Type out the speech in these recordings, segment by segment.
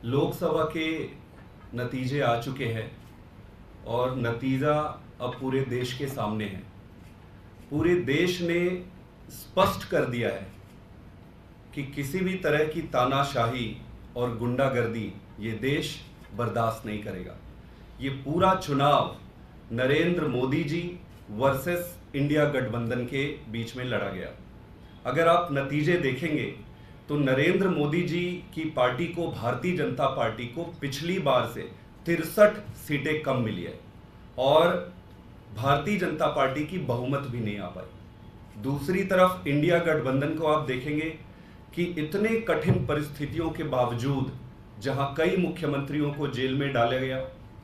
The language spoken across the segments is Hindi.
लोकसभा के नतीजे आ चुके हैं और नतीजा अब पूरे देश के सामने है। पूरे देश ने स्पष्ट कर दिया है कि किसी भी तरह की तानाशाही और गुंडागर्दी ये देश बर्दाश्त नहीं करेगा। ये पूरा चुनाव नरेंद्र मोदी जी वर्सेस इंडिया गठबंधन के बीच में लड़ा गया। अगर आप नतीजे देखेंगे तो नरेंद्र मोदी जी की पार्टी को, भारतीय जनता पार्टी को पिछली बार से 63 सीटें कम मिली है और भारतीय जनता पार्टी की बहुमत भी नहीं आ पाई। दूसरी तरफ इंडिया गठबंधन को आप देखेंगे कि इतने कठिन परिस्थितियों के बावजूद, जहां कई मुख्यमंत्रियों को जेल में डाला गया,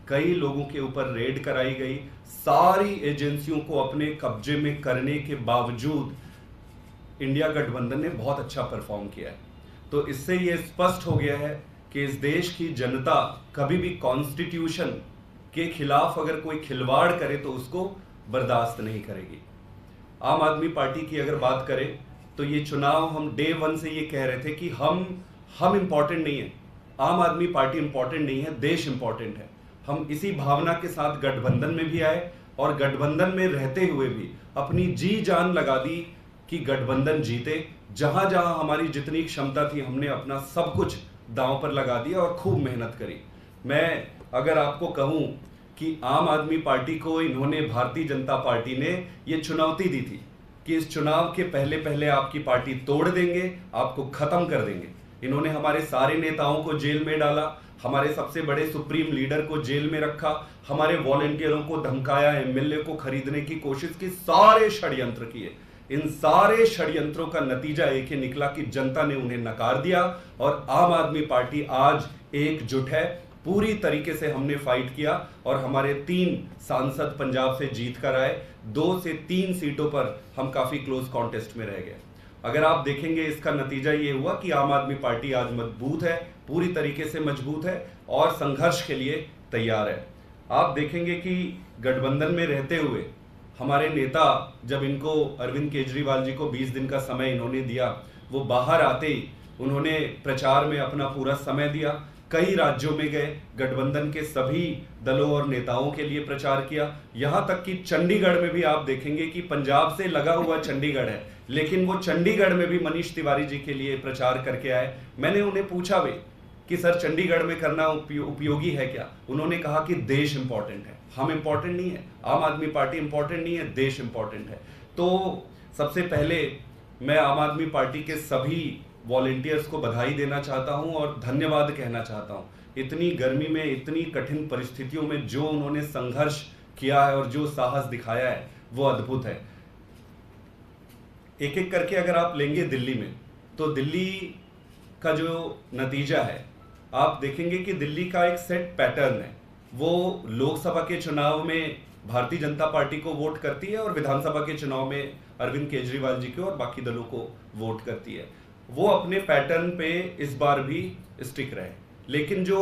कई लोगों के ऊपर रेड कराई गई, सारी एजेंसियों को अपने कब्जे में करने के बावजूद इंडिया गठबंधन ने बहुत अच्छा परफॉर्म किया है। तो इससे यह स्पष्ट हो गया है कि इस देश की जनता कभी भी कॉन्स्टिट्यूशन के खिलाफ अगर कोई खिलवाड़ करे तो उसको बर्दाश्त नहीं करेगी। आम आदमी पार्टी की अगर बात करें तो ये चुनाव हम डे वन से ये कह रहे थे कि हम इंपॉर्टेंट नहीं है, आम आदमी पार्टी इंपॉर्टेंट नहीं है, देश इंपॉर्टेंट है। हम इसी भावना के साथ गठबंधन में भी आए और गठबंधन में रहते हुए भी अपनी जी जान लगा दी कि गठबंधन जीते। जहां जहां हमारी जितनी क्षमता थी हमने अपना सब कुछ दांव पर लगा दिया और खूब मेहनत करी। मैं अगर आपको कहूं कि आम आदमी पार्टी को इन्होंने, भारतीय जनता पार्टी ने ये चुनौती दी थी कि इस चुनाव के पहले पहले आपकी पार्टी तोड़ देंगे, आपको खत्म कर देंगे। इन्होंने हमारे सारे नेताओं को जेल में डाला, हमारे सबसे बड़े सुप्रीम लीडर को जेल में रखा, हमारे वॉलंटियरों को धमकाया, एमएलए को खरीदने की कोशिश की, सारे षड्यंत्र किए। इन सारे षड्यंत्रों का नतीजा एक ही निकला कि जनता ने उन्हें नकार दिया और आम आदमी पार्टी आज एकजुट है। पूरी तरीके से हमने फाइट किया और हमारे 3 सांसद पंजाब से जीत कर आए। 2 से 3 सीटों पर हम काफी क्लोज कॉन्टेस्ट में रह गए। अगर आप देखेंगे इसका नतीजा ये हुआ कि आम आदमी पार्टी आज मजबूत है, पूरी तरीके से मजबूत है और संघर्ष के लिए तैयार है। आप देखेंगे कि गठबंधन में रहते हुए हमारे नेता, जब इनको अरविंद केजरीवाल जी को 20 दिन का समय इन्होंने दिया, वो बाहर आते ही उन्होंने प्रचार में अपना पूरा समय दिया। कई राज्यों में गए, गठबंधन के सभी दलों और नेताओं के लिए प्रचार किया। यहां तक कि चंडीगढ़ में भी आप देखेंगे कि पंजाब से लगा हुआ चंडीगढ़ है, लेकिन वो चंडीगढ़ में भी मनीष तिवारी जी के लिए प्रचार करके आए। मैंने उन्हें पूछा भी कि सर चंडीगढ़ में करना उपयोगी है क्या? उन्होंने कहा कि देश इंपॉर्टेंट है, हम इंपॉर्टेंट नहीं है, आम आदमी पार्टी इंपॉर्टेंट नहीं है, देश इंपॉर्टेंट है। तो सबसे पहले मैं आम आदमी पार्टी के सभी वॉलंटियर्स को बधाई देना चाहता हूं और धन्यवाद कहना चाहता हूं। इतनी गर्मी में, इतनी कठिन परिस्थितियों में जो उन्होंने संघर्ष किया है और जो साहस दिखाया है वो अद्भुत है। एक एक करके अगर आप लेंगे दिल्ली में, तो दिल्ली का जो नतीजा है आप देखेंगे कि दिल्ली का एक सेट पैटर्न है। वो लोकसभा के चुनाव में भारतीय जनता पार्टी को वोट करती है और विधानसभा के चुनाव में अरविंद केजरीवाल जी को और बाकी दलों को वोट करती है। वो अपने पैटर्न पे इस बार भी स्टिक रहे, लेकिन जो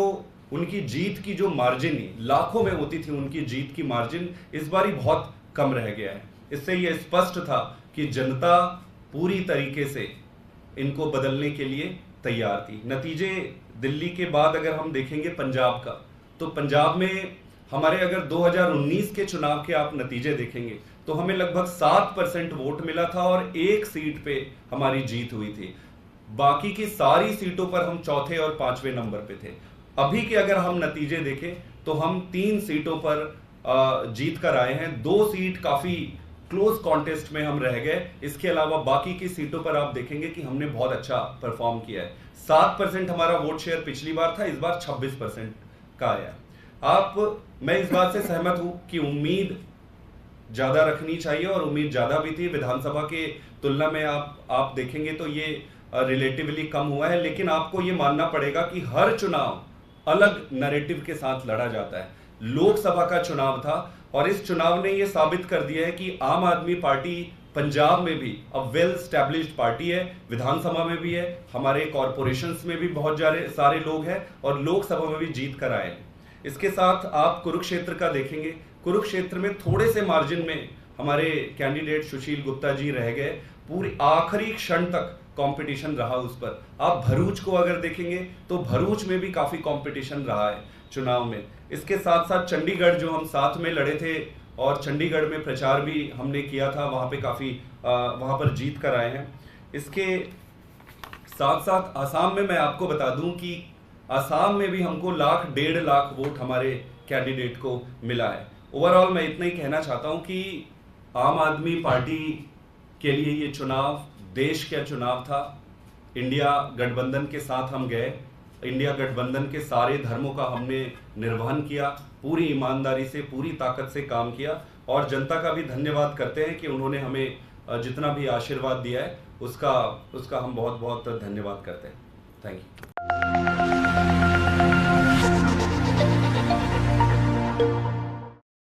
उनकी जीत की जो मार्जिन लाखों में होती थी, उनकी जीत की मार्जिन इस बार ही बहुत कम रह गया है। इससे यह स्पष्ट था कि जनता पूरी तरीके से इनको बदलने के लिए तैयार थी। नतीजे दिल्ली के बाद अगर हम देखेंगे पंजाब का, तो पंजाब में हमारे अगर 2019 के चुनाव के आप नतीजे देखेंगे तो हमें लगभग 7% वोट मिला था और 1 सीट पे हमारी जीत हुई थी। बाकी की सारी सीटों पर हम चौथे और 5वें नंबर पे थे। अभी के अगर हम नतीजे देखें तो हम 3 सीटों पर जीत कर आए हैं। 2 सीट काफी क्लोज कॉन्टेस्ट में हम रह गए। इसके अलावा बाकी की सीटों पर आप देखेंगे कि हमने बहुत अच्छा परफॉर्म किया है। 7% हमारा वोट शेयर पिछली बार था, इस बार 26% का आया। मैं इस बात से सहमत हूं कि उम्मीद ज्यादा रखनी चाहिए और उम्मीद ज्यादा भी थी। विधानसभा के तुलना में आप देखेंगे तो ये रिलेटिवली कम हुआ है, लेकिन आपको ये मानना पड़ेगा कि हर चुनाव अलग नैरेटिव के साथ लड़ा जाता है। लोकसभा का चुनाव था और इस चुनाव ने यह साबित कर दिया है कि आम आदमी पार्टी पंजाब में भी अब वेल स्टैब्लिश्ड पार्टी है, विधानसभा में भी है, हमारे कॉरपोरेशंस में भी बहुत सारे लोग हैं और लोकसभा में भी जीत कर आए। इसके साथ आप कुरुक्षेत्र का देखेंगे, कुरुक्षेत्र में थोड़े से मार्जिन में हमारे कैंडिडेट सुशील गुप्ता जी रह गए। पूरी आखिरी क्षण तक कंपटीशन रहा उस पर। आप भरूच को अगर देखेंगे तो भरूच में भी काफ़ी कंपटीशन रहा है चुनाव में। इसके साथ साथ चंडीगढ़ जो हम साथ में लड़े थे और चंडीगढ़ में प्रचार भी हमने किया था, वहाँ पे काफ़ी वहाँ पर जीत कर आए हैं। इसके साथ साथ आसाम में मैं आपको बता दूं कि आसाम में भी हमको 1,00,000-1,50,000 वोट हमारे कैंडिडेट को मिला है। ओवरऑल मैं इतना ही कहना चाहता हूं कि आम आदमी पार्टी के लिए ये चुनाव देश का चुनाव था। इंडिया गठबंधन के साथ हम गए, इंडिया गठबंधन के सारे धर्मों का हमने निर्वहन किया, पूरी ईमानदारी से, पूरी ताकत से काम किया और जनता का भी धन्यवाद करते हैं कि उन्होंने हमें जितना भी आशीर्वाद दिया है उसका हम बहुत बहुत धन्यवाद करते हैं। Thank you.